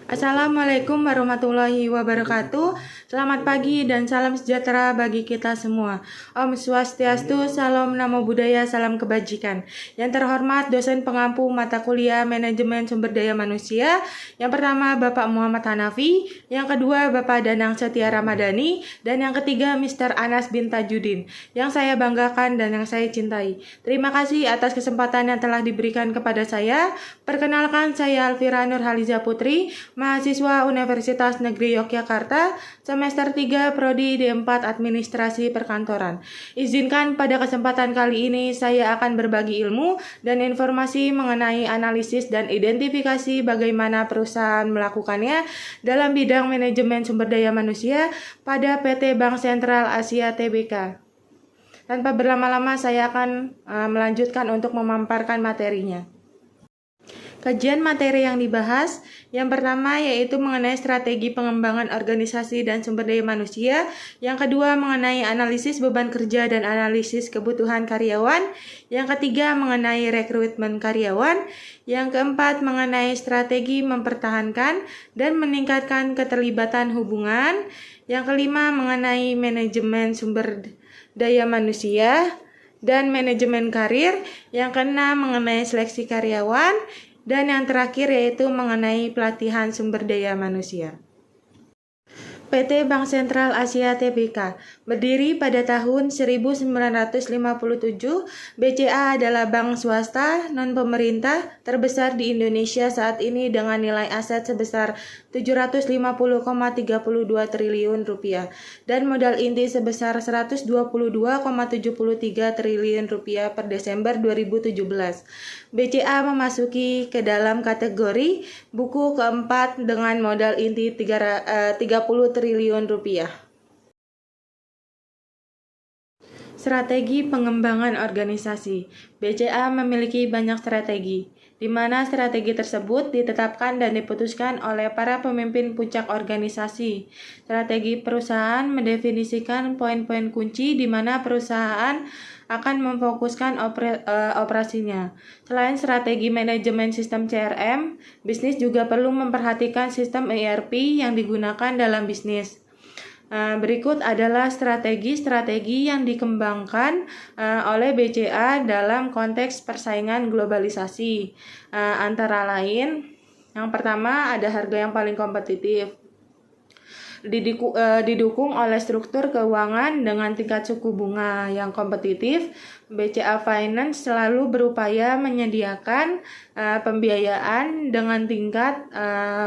Assalamualaikum warahmatullahi wabarakatuh. Selamat pagi dan salam sejahtera bagi kita semua. Om Swastiastu, Salam Namo Buddhaya, salam kebajikan. Yang terhormat dosen pengampu mata kuliah Manajemen Sumber Daya Manusia. Yang pertama Bapak Muhammad Hanafi, yang kedua Bapak Danang Setia Ramadhani, dan yang ketiga Mr. Anas bin Tajudin, yang saya banggakan dan yang saya cintai. Terima kasih atas kesempatan yang telah diberikan kepada saya. Perkenalkan, saya Alfira Nurhaliza Putri, mahasiswa Universitas Negeri Yogyakarta, semester 3 Prodi D4 Administrasi Perkantoran. Izinkan pada kesempatan kali ini saya akan berbagi ilmu dan informasi mengenai analisis dan identifikasi bagaimana perusahaan melakukannya dalam bidang manajemen sumber daya manusia pada PT Bank Sentral Asia Tbk. Tanpa berlama-lama saya akan melanjutkan untuk memaparkan materinya. Kajian materi yang dibahas, yang pertama yaitu mengenai strategi pengembangan organisasi dan sumber daya manusia, yang kedua mengenai analisis beban kerja dan analisis kebutuhan karyawan, yang ketiga mengenai rekrutmen karyawan, yang keempat mengenai strategi mempertahankan dan meningkatkan keterlibatan hubungan, yang kelima mengenai manajemen sumber daya manusia dan manajemen karir, yang keenam mengenai seleksi karyawan, dan yang terakhir yaitu mengenai pelatihan sumber daya manusia. PT Bank Sentral Asia Tbk berdiri pada tahun 1957. BCA adalah bank swasta non-pemerintah terbesar di Indonesia saat ini dengan nilai aset sebesar 750,32 triliun rupiah dan modal inti sebesar 122,73 triliun rupiah per Desember 2017. BCA memasuki ke dalam kategori buku keempat dengan modal inti 30 triliun rupiah. Strategi pengembangan organisasi. BCA memiliki banyak strategi, di mana strategi tersebut ditetapkan dan diputuskan oleh para pemimpin puncak organisasi. Strategi perusahaan mendefinisikan poin-poin kunci di mana perusahaan akan memfokuskan operasinya. Selain strategi manajemen sistem CRM, bisnis juga perlu memperhatikan sistem ERP yang digunakan dalam bisnis. Berikut adalah strategi-strategi yang dikembangkan oleh BCA dalam konteks persaingan globalisasi. Antara lain, yang pertama ada harga yang paling kompetitif. Didukung oleh struktur keuangan dengan tingkat suku bunga yang kompetitif, BCA Finance selalu berupaya menyediakan pembiayaan dengan tingkat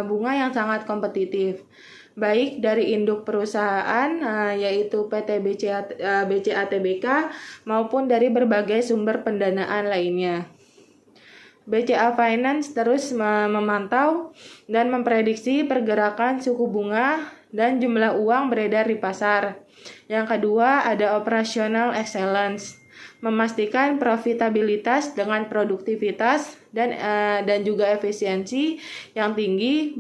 bunga yang sangat kompetitif, baik dari induk perusahaan yaitu PT BCA Tbk maupun dari berbagai sumber pendanaan lainnya. BCA Finance terus memantau dan memprediksi pergerakan suku bunga dan jumlah uang beredar di pasar. Yang kedua ada operational excellence, memastikan profitabilitas dengan produktivitas dan juga efisiensi yang tinggi.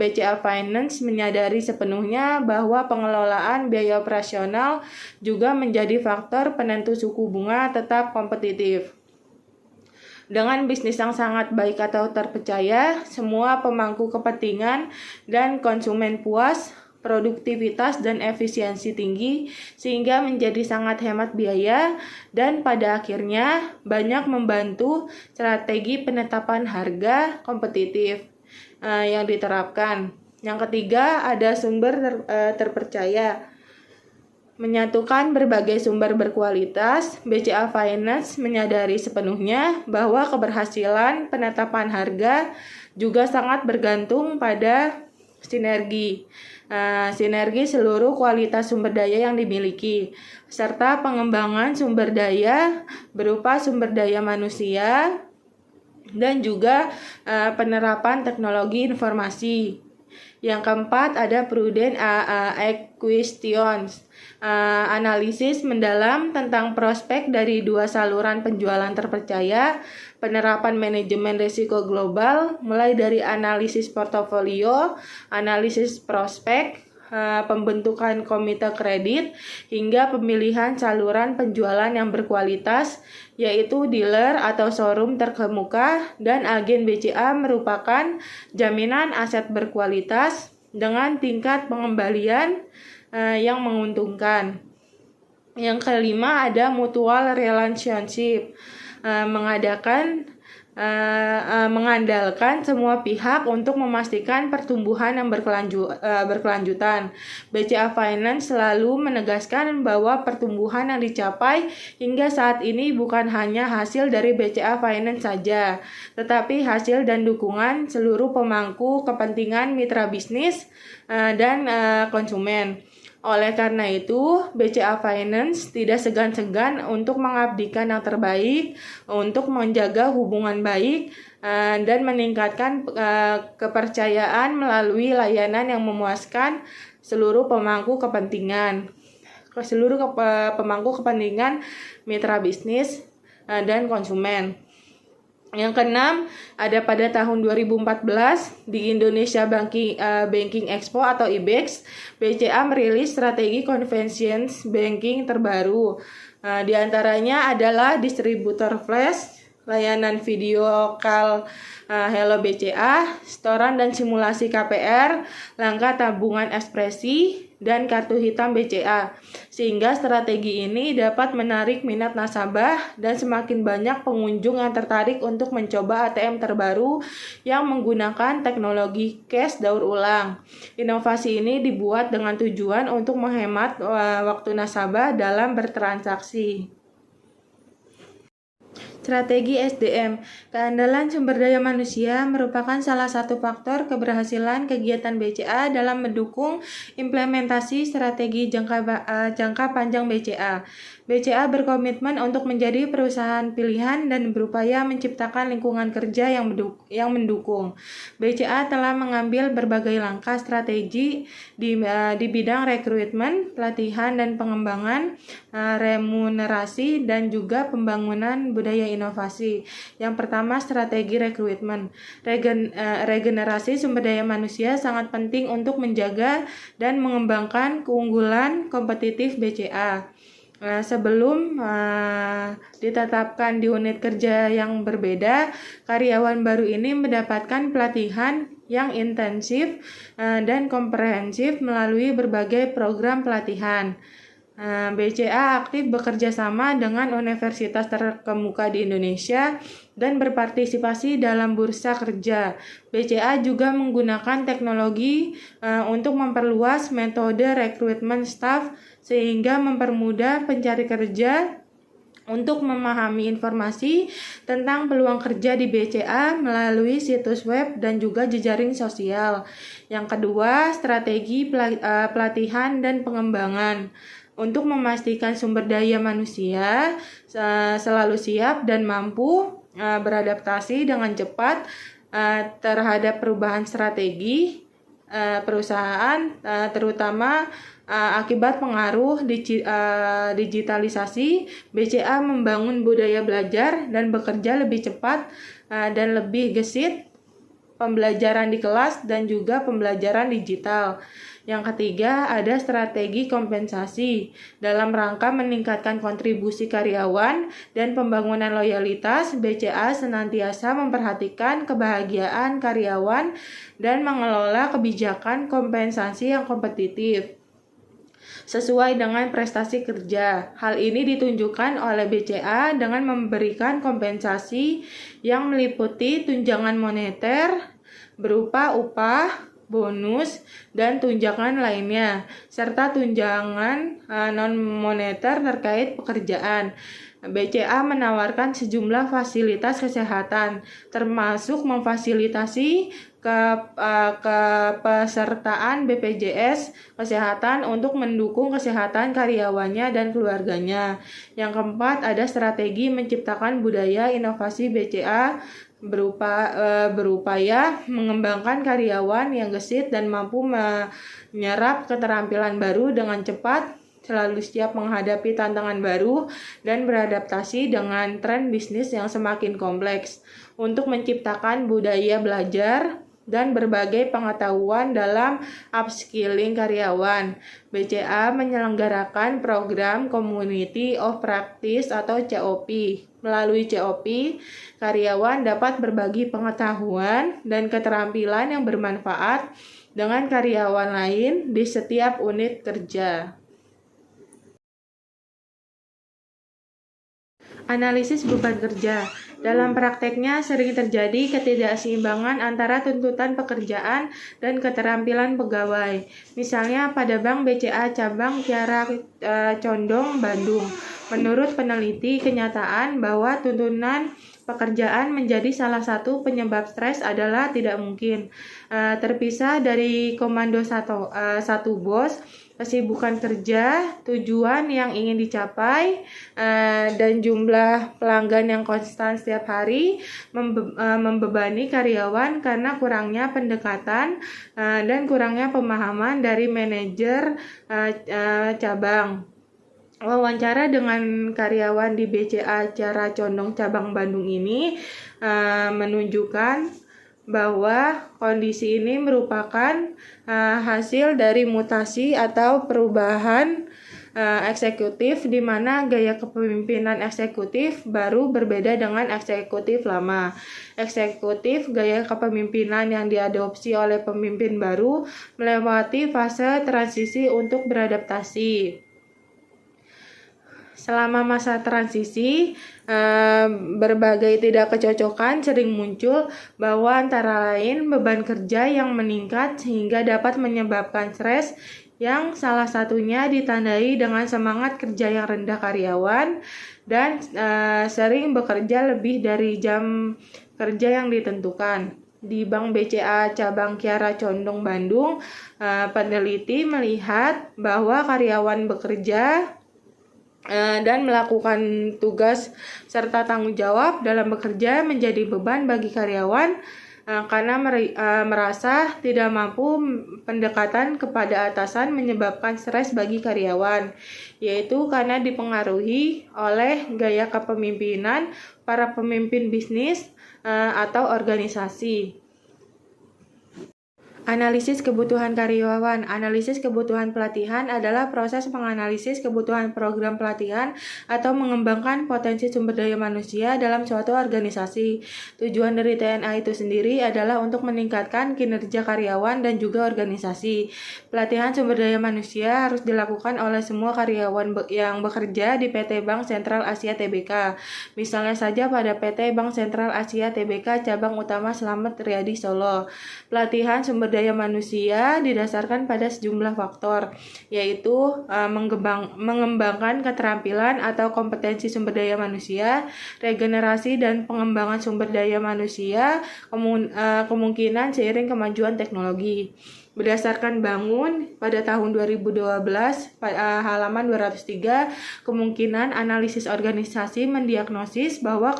BCA Finance menyadari sepenuhnya bahwa pengelolaan biaya operasional juga menjadi faktor penentu suku bunga tetap kompetitif. Dengan bisnis yang sangat baik atau terpercaya, semua pemangku kepentingan dan konsumen puas, produktivitas dan efisiensi tinggi, sehingga menjadi sangat hemat biaya dan pada akhirnya banyak membantu strategi penetapan harga kompetitif yang diterapkan. Yang ketiga ada sumber terpercaya. Menyatukan berbagai sumber berkualitas, BCA Finance menyadari sepenuhnya bahwa keberhasilan penetapan harga juga sangat bergantung pada sinergi seluruh kualitas sumber daya yang dimiliki, serta pengembangan sumber daya berupa sumber daya manusia dan juga penerapan teknologi informasi. Yang keempat ada prudent acquisitions, analisis mendalam tentang prospek dari dua saluran penjualan terpercaya, penerapan manajemen risiko global mulai dari analisis portofolio, analisis prospek, pembentukan komite kredit, hingga pemilihan saluran penjualan yang berkualitas, yaitu dealer atau showroom terkemuka, dan agen BCA merupakan jaminan aset berkualitas dengan tingkat pengembalian yang menguntungkan. Yang kelima ada mutual relationship, mengandalkan semua pihak untuk memastikan pertumbuhan yang berkelanjutan. BCA Finance selalu menegaskan bahwa pertumbuhan yang dicapai hingga saat ini bukan hanya hasil dari BCA Finance saja, tetapi hasil dan dukungan seluruh pemangku kepentingan mitra bisnis dan konsumen. Oleh karena itu, BCA Finance tidak segan-segan untuk mengabdikan yang terbaik, untuk menjaga hubungan baik, dan meningkatkan kepercayaan melalui layanan yang memuaskan seluruh pemangku kepentingan mitra bisnis dan konsumen. Yang keenam, ada pada tahun 2014 di Indonesia Banking Expo atau IBEX, BCA merilis strategi convenience banking terbaru. Di antaranya adalah distributor flash, layanan video call Hello BCA, setoran dan simulasi KPR, langkah tabungan ekspresi, dan kartu hitam BCA. Sehingga strategi ini dapat menarik minat nasabah dan semakin banyak pengunjung yang tertarik untuk mencoba ATM terbaru yang menggunakan teknologi cash daur ulang. Inovasi ini dibuat dengan tujuan untuk menghemat waktu nasabah dalam bertransaksi. Strategi SDM, keandalan sumber daya manusia merupakan salah satu faktor keberhasilan kegiatan BCA dalam mendukung implementasi strategi jangka panjang BCA. BCA berkomitmen untuk menjadi perusahaan pilihan dan berupaya menciptakan lingkungan kerja yang mendukung. BCA telah mengambil berbagai langkah strategi di bidang rekrutmen, pelatihan dan pengembangan, remunerasi, dan juga pembangunan budaya inovasi. Yang pertama, strategi rekrutmen. Regenerasi sumber daya manusia sangat penting untuk menjaga dan mengembangkan keunggulan kompetitif BCA. Sebelum ditetapkan di unit kerja yang berbeda, karyawan baru ini mendapatkan pelatihan yang intensif dan komprehensif melalui berbagai program pelatihan. BCA aktif bekerja sama dengan universitas terkemuka di Indonesia dan berpartisipasi dalam bursa kerja. BCA juga menggunakan teknologi untuk memperluas metode rekrutmen staf sehingga mempermudah pencari kerja untuk memahami informasi tentang peluang kerja di BCA melalui situs web dan juga jejaring sosial. Yang kedua, strategi pelatihan dan pengembangan. Untuk memastikan sumber daya manusia selalu siap dan mampu beradaptasi dengan cepat terhadap perubahan strategi perusahaan, terutama akibat pengaruh digitalisasi, BCA membangun budaya belajar dan bekerja lebih cepat dan lebih gesit, pembelajaran di kelas dan juga pembelajaran digital. Yang ketiga, ada strategi kompensasi dalam rangka meningkatkan kontribusi karyawan dan pembangunan loyalitas. BCA senantiasa memperhatikan kebahagiaan karyawan dan mengelola kebijakan kompensasi yang kompetitif sesuai dengan prestasi kerja. Hal ini ditunjukkan oleh BCA dengan memberikan kompensasi yang meliputi tunjangan moneter berupa upah, bonus, dan tunjangan lainnya, serta tunjangan non-moneter terkait pekerjaan. BCA menawarkan sejumlah fasilitas kesehatan, termasuk memfasilitasi kepesertaan BPJS Kesehatan untuk mendukung kesehatan karyawannya dan keluarganya. Yang keempat, ada strategi menciptakan budaya inovasi. BCA berupaya mengembangkan karyawan yang gesit dan mampu menyerap keterampilan baru dengan cepat, selalu siap menghadapi tantangan baru dan beradaptasi dengan tren bisnis yang semakin kompleks. Untuk menciptakan budaya belajar dan berbagai pengetahuan dalam upskilling karyawan. BCA menyelenggarakan program Community of Practice atau COP. Melalui COP, karyawan dapat berbagi pengetahuan dan keterampilan yang bermanfaat dengan karyawan lain di setiap unit kerja. Analisis beban kerja. Dalam prakteknya sering terjadi ketidakseimbangan antara tuntutan pekerjaan dan keterampilan pegawai. Misalnya pada Bank BCA Cabang Kiara Condong, Bandung. Menurut peneliti, kenyataan bahwa tuntutan pekerjaan menjadi salah satu penyebab stres adalah tidak mungkin. Terpisah dari komando satu bos, kesibukan kerja, tujuan yang ingin dicapai, dan jumlah pelanggan yang konstan setiap hari membebani karyawan karena kurangnya pendekatan dan kurangnya pemahaman dari manajer cabang. Wawancara dengan karyawan di BCA Kiara Condong Cabang Bandung ini menunjukkan bahwa kondisi ini merupakan hasil dari mutasi atau perubahan eksekutif, di mana gaya kepemimpinan eksekutif baru berbeda dengan eksekutif lama. Eksekutif, gaya kepemimpinan yang diadopsi oleh pemimpin baru, melewati fase transisi untuk beradaptasi. Selama masa transisi, berbagai tidak kecocokan sering muncul, bahwa antara lain beban kerja yang meningkat sehingga dapat menyebabkan stres, yang salah satunya ditandai dengan semangat kerja yang rendah karyawan dan sering bekerja lebih dari jam kerja yang ditentukan. Di Bank BCA Cabang Kiara Condong, Bandung, peneliti melihat bahwa karyawan bekerja dan melakukan tugas serta tanggung jawab dalam bekerja menjadi beban bagi karyawan karena merasa tidak mampu. Pendekatan kepada atasan menyebabkan stres bagi karyawan, yaitu karena dipengaruhi oleh gaya kepemimpinan para pemimpin bisnis atau organisasi. Analisis kebutuhan karyawan. Analisis kebutuhan pelatihan adalah proses menganalisis kebutuhan program pelatihan atau mengembangkan potensi sumber daya manusia dalam suatu organisasi. Tujuan dari TNA itu sendiri adalah untuk meningkatkan kinerja karyawan dan juga organisasi. Pelatihan sumber daya manusia harus dilakukan oleh semua karyawan yang bekerja di PT Bank Sentral Asia Tbk. Misalnya saja pada PT Bank Sentral Asia Tbk Cabang Utama Slamet Riyadi Solo. Pelatihan sumber daya manusia didasarkan pada sejumlah faktor, yaitu mengembangkan keterampilan atau kompetensi sumber daya manusia, regenerasi dan pengembangan sumber daya manusia, kemungkinan seiring kemajuan teknologi. Berdasarkan Bangun pada tahun 2012 halaman 203, kemungkinan analisis organisasi mendiagnosis bahwa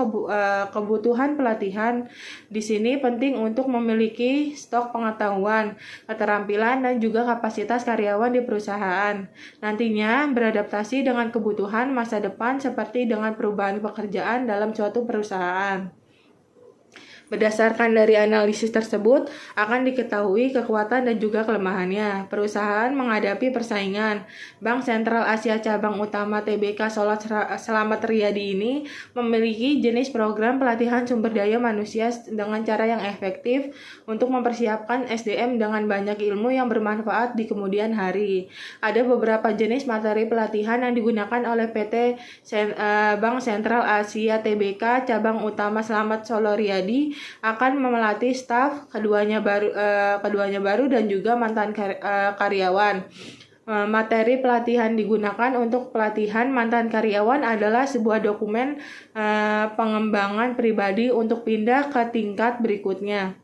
kebutuhan pelatihan di sini penting untuk memiliki stok pengetahuan, keterampilan dan juga kapasitas karyawan di perusahaan. Nantinya beradaptasi dengan kebutuhan masa depan seperti dengan perubahan pekerjaan dalam suatu perusahaan. Berdasarkan dari analisis tersebut, akan diketahui kekuatan dan juga kelemahannya. Perusahaan menghadapi persaingan. Bank Sentral Asia Cabang Utama Tbk Solo Slamet Riyadi ini memiliki jenis program pelatihan sumber daya manusia dengan cara yang efektif untuk mempersiapkan SDM dengan banyak ilmu yang bermanfaat di kemudian hari. Ada beberapa jenis materi pelatihan yang digunakan oleh PT Bank Sentral Asia Tbk Cabang Utama Slamet Solo Riyadi akan melatih staf keduanya baru dan juga mantan karyawan. Materi pelatihan digunakan untuk pelatihan mantan karyawan adalah sebuah dokumen pengembangan pribadi untuk pindah ke tingkat berikutnya.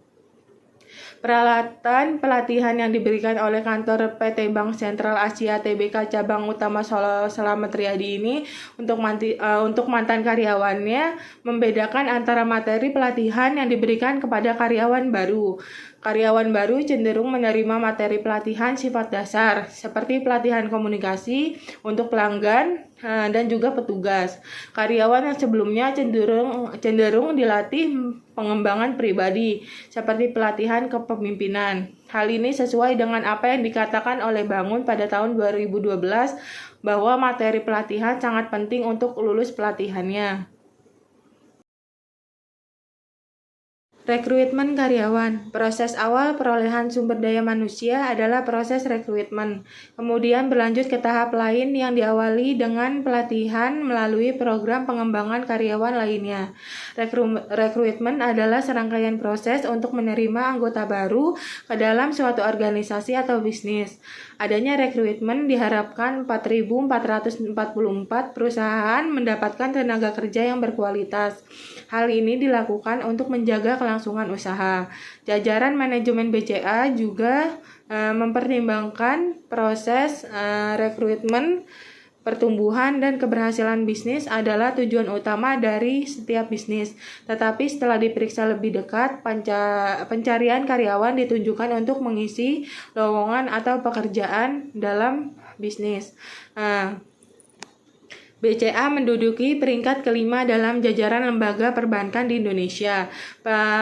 Peralatan pelatihan yang diberikan oleh kantor PT Bank Sentral Asia Tbk Cabang Utama Solo Slamet Riyadi ini untuk mantan karyawannya membedakan antara materi pelatihan yang diberikan kepada karyawan baru. Karyawan baru cenderung menerima materi pelatihan sifat dasar seperti pelatihan komunikasi untuk pelanggan, dan juga petugas. Karyawan yang sebelumnya cenderung dilatih pengembangan pribadi, seperti pelatihan kepemimpinan. Hal ini sesuai dengan apa yang dikatakan oleh Bangun pada tahun 2012 bahwa materi pelatihan sangat penting untuk lulus pelatihannya. Rekrutmen karyawan. Proses awal perolehan sumber daya manusia adalah proses rekrutmen. Kemudian berlanjut ke tahap lain yang diawali dengan pelatihan melalui program pengembangan karyawan lainnya. Rekrutmen adalah serangkaian proses untuk menerima anggota baru ke dalam suatu organisasi atau bisnis. Adanya rekrutmen diharapkan 4.444 perusahaan mendapatkan tenaga kerja yang berkualitas. Hal ini dilakukan untuk menjaga kelangsungan usaha. Jajaran manajemen BCA juga mempertimbangkan proses rekrutmen. Pertumbuhan dan keberhasilan bisnis adalah tujuan utama dari setiap bisnis. Tetapi setelah diperiksa lebih dekat, pencarian karyawan ditunjukkan untuk mengisi lowongan atau pekerjaan dalam bisnis. BCA menduduki peringkat kelima dalam jajaran lembaga perbankan di Indonesia.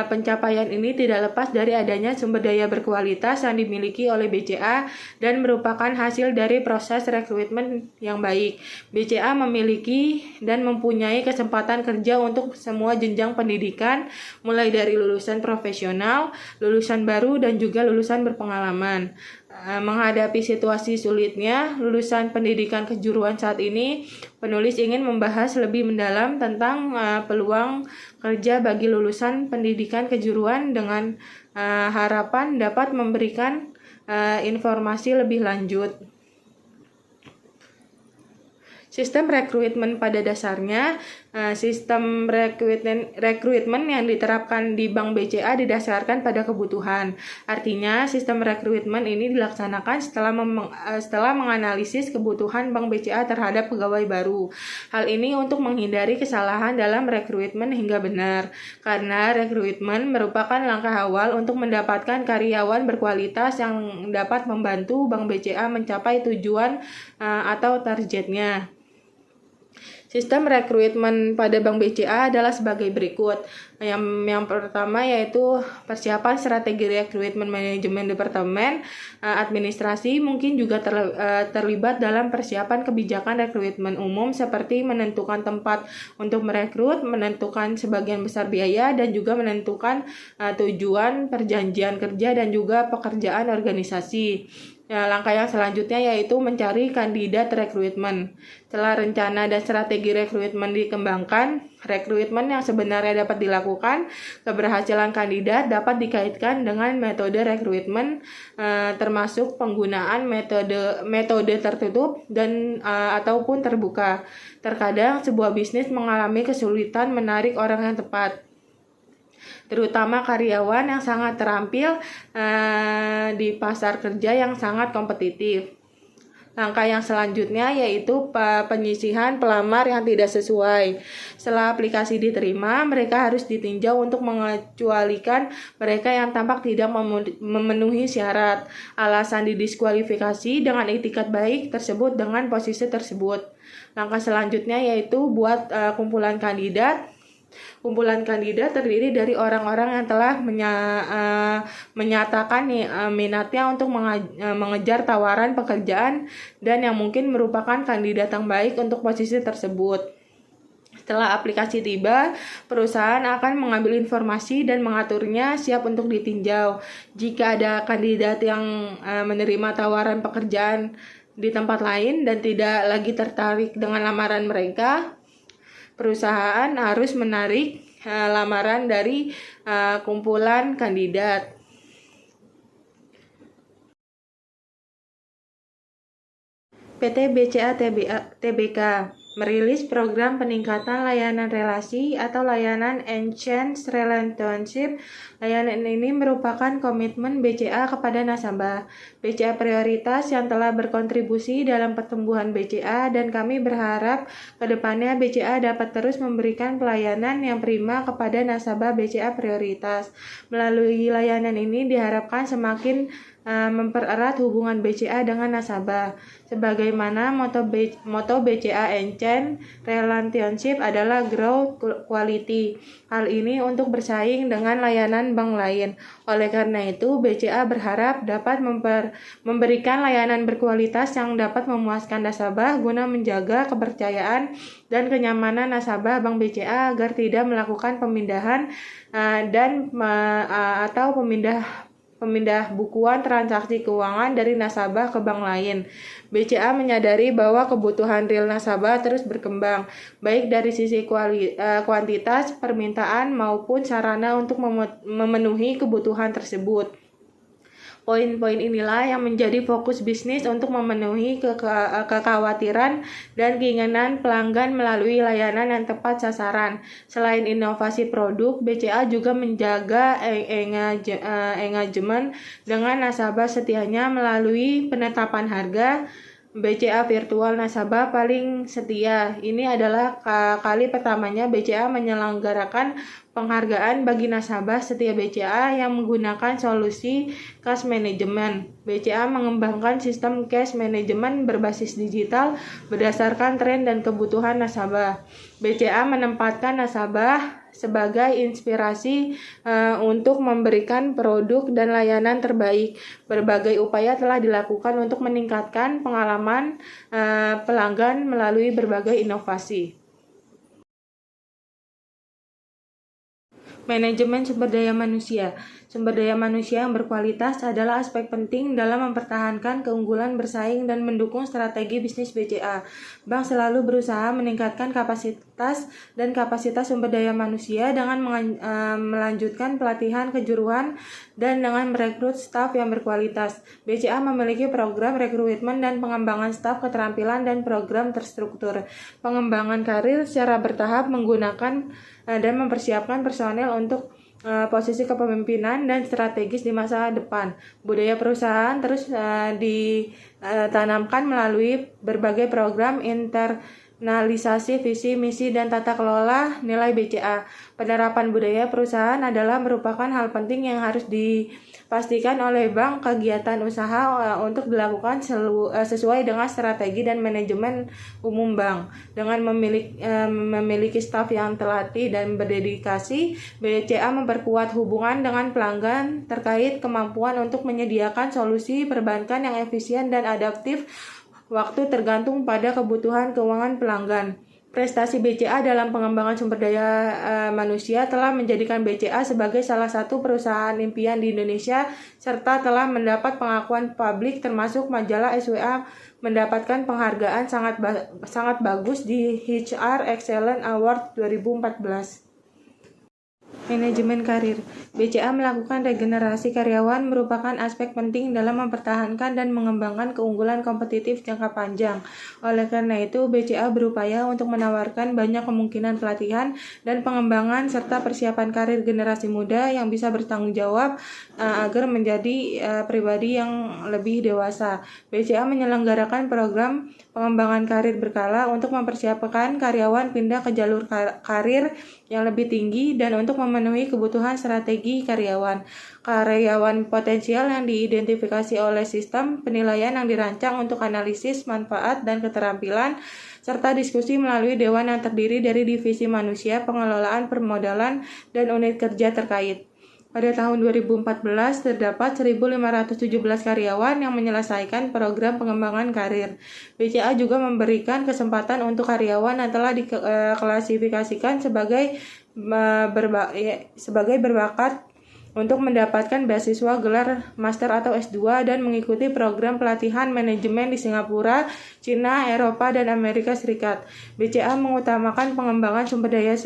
Pencapaian ini tidak lepas dari adanya sumber daya berkualitas yang dimiliki oleh BCA dan merupakan hasil dari proses rekrutmen yang baik. BCA memiliki dan mempunyai kesempatan kerja untuk semua jenjang pendidikan, mulai dari lulusan profesional, lulusan baru, dan juga lulusan berpengalaman. Menghadapi situasi sulitnya lulusan pendidikan kejuruan saat ini, penulis ingin membahas lebih mendalam tentang peluang kerja bagi lulusan pendidikan kejuruan dengan harapan dapat memberikan informasi lebih lanjut. Sistem rekrutmen pada dasarnya, sistem rekrutmen yang diterapkan di Bank BCA didasarkan pada kebutuhan. Artinya, sistem rekrutmen ini dilaksanakan setelah menganalisis kebutuhan Bank BCA terhadap pegawai baru. Hal ini untuk menghindari kesalahan dalam rekrutmen hingga benar, karena rekrutmen merupakan langkah awal untuk mendapatkan karyawan berkualitas yang dapat membantu Bank BCA mencapai tujuan atau targetnya. Sistem rekrutmen pada Bank BCA adalah sebagai berikut. Yang pertama yaitu persiapan strategi rekrutmen manajemen departemen administrasi mungkin juga terlibat dalam persiapan kebijakan rekrutmen umum seperti menentukan tempat untuk merekrut, menentukan sebagian besar biaya, dan juga menentukan tujuan perjanjian kerja dan juga pekerjaan organisasi. Langkah yang selanjutnya yaitu mencari kandidat rekrutmen. Setelah rencana dan strategi rekrutmen dikembangkan, rekrutmen yang sebenarnya dapat dilakukan, keberhasilan kandidat dapat dikaitkan dengan metode rekrutmen, termasuk penggunaan metode tertutup dan ataupun terbuka. Terkadang sebuah bisnis mengalami kesulitan menarik orang yang tepat, terutama karyawan yang sangat terampil di pasar kerja yang sangat kompetitif. Langkah yang selanjutnya yaitu penyisihan pelamar yang tidak sesuai. Setelah aplikasi diterima, mereka harus ditinjau untuk mengecualikan mereka yang tampak tidak memenuhi syarat. Alasan didiskualifikasi dengan etikat baik tersebut dengan posisi tersebut. Langkah selanjutnya yaitu buat kumpulan kandidat. Kumpulan kandidat terdiri dari orang-orang yang telah menyatakan minatnya untuk mengejar tawaran pekerjaan dan yang mungkin merupakan kandidat yang baik untuk posisi tersebut. Setelah aplikasi tiba, perusahaan akan mengambil informasi dan mengaturnya siap untuk ditinjau. Jika ada kandidat yang menerima tawaran pekerjaan di tempat lain dan tidak lagi tertarik dengan lamaran mereka, perusahaan harus menarik lamaran dari kumpulan kandidat. PT BCA Tbk merilis program peningkatan layanan relasi atau layanan Enhanced Relationship. Layanan ini merupakan komitmen BCA kepada nasabah. BCA prioritas yang telah berkontribusi dalam pertumbuhan BCA, dan kami berharap ke depannya BCA dapat terus memberikan pelayanan yang prima kepada nasabah BCA prioritas. Melalui layanan ini diharapkan semakin mempererat hubungan BCA dengan nasabah. Sebagaimana moto BCA Enchant Relationship adalah Growth Quality. Hal ini untuk bersaing dengan layanan bank lain. Oleh karena itu, BCA berharap dapat memberikan layanan berkualitas yang dapat memuaskan nasabah guna menjaga kepercayaan dan kenyamanan nasabah Bank BCA agar tidak melakukan pemindahan atau pemindah bukuan transaksi keuangan dari nasabah ke bank lain. BCA menyadari bahwa kebutuhan real nasabah terus berkembang, baik dari sisi kuantitas, permintaan, maupun sarana untuk memenuhi kebutuhan tersebut. Poin-poin inilah yang menjadi fokus bisnis untuk memenuhi kekhawatiran dan keinginan pelanggan melalui layanan yang tepat sasaran. Selain inovasi produk, BCA juga menjaga engagement dengan nasabah setianya melalui penetapan harga BCA Virtual Nasabah Paling Setia. Ini adalah kali pertamanya BCA menyelenggarakan penghargaan bagi nasabah setia BCA yang menggunakan solusi cash management. BCA mengembangkan sistem cash management berbasis digital berdasarkan tren dan kebutuhan nasabah. BCA menempatkan nasabah sebagai inspirasi untuk memberikan produk dan layanan terbaik. Berbagai upaya telah dilakukan untuk meningkatkan pengalaman pelanggan melalui berbagai inovasi. Manajemen sumber daya manusia. Sumber daya manusia yang berkualitas adalah aspek penting dalam mempertahankan keunggulan bersaing dan mendukung strategi bisnis BCA. Bank selalu berusaha meningkatkan kapasitas sumber daya manusia dengan melanjutkan pelatihan kejuruan dan dengan merekrut staf yang berkualitas. BCA memiliki program rekrutmen dan pengembangan staf keterampilan dan program terstruktur. Pengembangan karir secara bertahap menggunakan dan mempersiapkan personel untuk posisi kepemimpinan dan strategis di masa depan. Budaya perusahaan terus ditanamkan melalui berbagai program internalisasi visi, misi, dan tata kelola nilai BCA. Penerapan budaya perusahaan adalah merupakan hal penting yang harus dipastikan oleh bank. Kegiatan usaha untuk dilakukan sesuai dengan strategi dan manajemen umum bank. Dengan memiliki staf yang terlatih dan berdedikasi, BCA memperkuat hubungan dengan pelanggan terkait kemampuan untuk menyediakan solusi perbankan yang efisien dan adaptif waktu tergantung pada kebutuhan keuangan pelanggan. Prestasi BCA dalam pengembangan sumber daya manusia telah menjadikan BCA sebagai salah satu perusahaan impian di Indonesia serta telah mendapat pengakuan publik termasuk majalah SWA mendapatkan penghargaan sangat bagus di HR Excellence Award 2014. Manajemen karir. BCA melakukan regenerasi karyawan merupakan aspek penting dalam mempertahankan dan mengembangkan keunggulan kompetitif jangka panjang. Oleh karena itu, BCA berupaya untuk menawarkan banyak kemungkinan pelatihan dan pengembangan serta persiapan karir generasi muda yang bisa bertanggung jawab agar menjadi pribadi yang lebih dewasa. BCA menyelenggarakan program pengembangan karir berkala untuk mempersiapkan karyawan pindah ke jalur karir yang lebih tinggi dan untuk memenuhi kebutuhan strategi karyawan. Karyawan potensial yang diidentifikasi oleh sistem penilaian yang dirancang untuk analisis manfaat dan keterampilan serta diskusi melalui dewan yang terdiri dari divisi manusia, pengelolaan permodalan, dan unit kerja terkait. Pada tahun 2014, terdapat 1.517 karyawan yang menyelesaikan program pengembangan karir. BCA juga memberikan kesempatan untuk karyawan yang telah diklasifikasikan sebagai berbakat untuk mendapatkan beasiswa gelar master atau S2 dan mengikuti program pelatihan manajemen di Singapura, Cina, Eropa, dan Amerika Serikat. BCA mengutamakan pengembangan sumber daya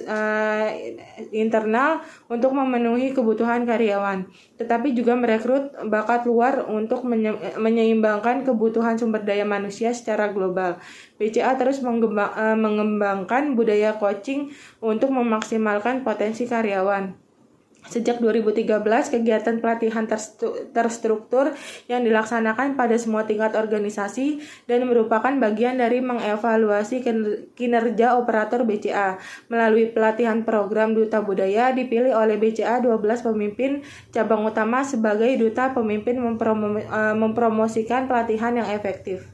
internal untuk memenuhi kebutuhan karyawan, tetapi juga merekrut bakat luar untuk menyeimbangkan kebutuhan sumber daya manusia secara global. BCA terus mengembangkan budaya coaching untuk memaksimalkan potensi karyawan. Sejak 2013, kegiatan pelatihan terstruktur yang dilaksanakan pada semua tingkat organisasi dan merupakan bagian dari mengevaluasi kinerja operator BCA. Melalui pelatihan program Duta Budaya, dipilih oleh BCA 12 pemimpin cabang utama sebagai duta pemimpin mempromosikan pelatihan yang efektif.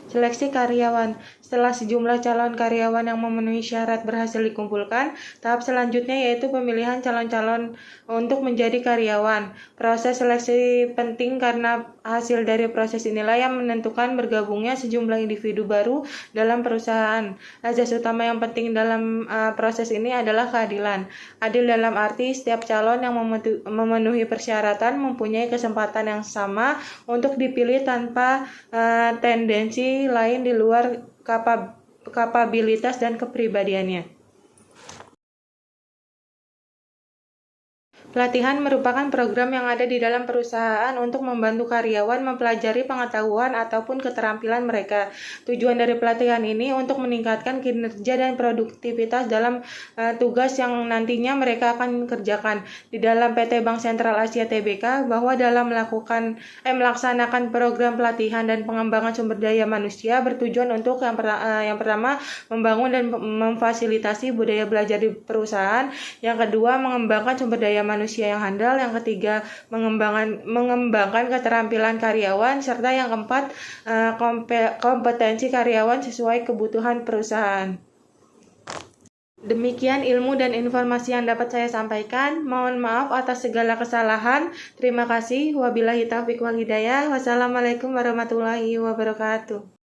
Seleksi karyawan. Setelah sejumlah calon karyawan yang memenuhi syarat berhasil dikumpulkan, tahap selanjutnya yaitu pemilihan calon-calon untuk menjadi karyawan. Proses seleksi penting karena hasil dari proses inilah yang menentukan bergabungnya sejumlah individu baru dalam perusahaan. Asas utama yang penting dalam proses ini adalah keadilan. Adil dalam arti setiap calon yang memenuhi persyaratan mempunyai kesempatan yang sama untuk dipilih tanpa tendensi lain di luar kapabilitas dan kepribadiannya. Pelatihan merupakan program yang ada di dalam perusahaan untuk membantu karyawan mempelajari pengetahuan ataupun keterampilan mereka. Tujuan dari pelatihan ini untuk meningkatkan kinerja dan produktivitas dalam tugas yang nantinya mereka akan kerjakan. Di dalam PT Bank Sentral Asia Tbk, bahwa dalam melaksanakan program pelatihan dan pengembangan sumber daya manusia bertujuan untuk yang pertama membangun dan memfasilitasi budaya belajar di perusahaan, yang kedua mengembangkan sumber daya manusia yang handal, yang ketiga mengembangkan keterampilan karyawan, serta yang keempat kompetensi karyawan sesuai kebutuhan perusahaan. Demikian ilmu dan informasi yang dapat saya sampaikan. Mohon maaf atas segala kesalahan. Terima kasih. Wabillahi taufiq wal hidayah. Wassalamualaikum warahmatullahi wabarakatuh.